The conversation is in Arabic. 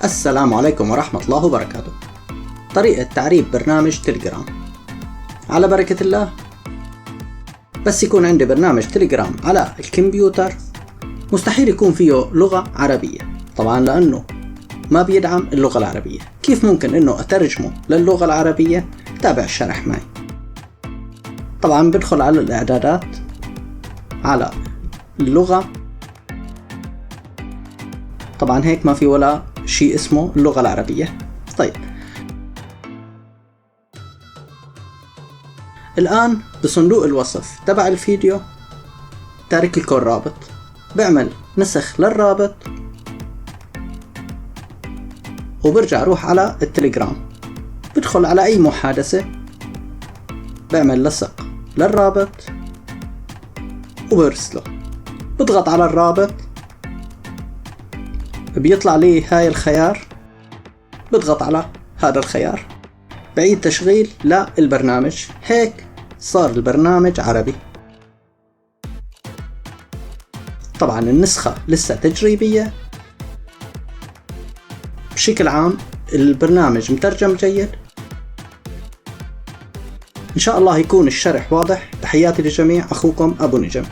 السلام عليكم ورحمة الله وبركاته. طريقة تعريب برنامج تليجرام. على بركة الله، بس يكون عندي برنامج تليجرام على الكمبيوتر مستحيل يكون فيه لغة عربية، طبعا لأنه ما بيدعم اللغة العربية. كيف ممكن إنه أترجمه للغة العربية؟ تابع الشرح معي. طبعا بدخل على الإعدادات، على اللغة، طبعا هيك ما في ولا شيء اسمه اللغة العربية. طيب الآن بصندوق الوصف تبع الفيديو تارك لكم رابط، بعمل نسخ للرابط وبرجع اروح على التليجرام، بدخل على اي محادثة، بعمل لصق للرابط وبرسله، بضغط على الرابط بيطلع لي هاي الخيار، بضغط على هذا الخيار، بعيد تشغيل للبرنامج. هيك صار البرنامج عربي. طبعا النسخة لسه تجريبية. بشكل عام البرنامج مترجم جيد. إن شاء الله يكون الشرح واضح. تحياتي للجميع، أخوكم أبو نجم.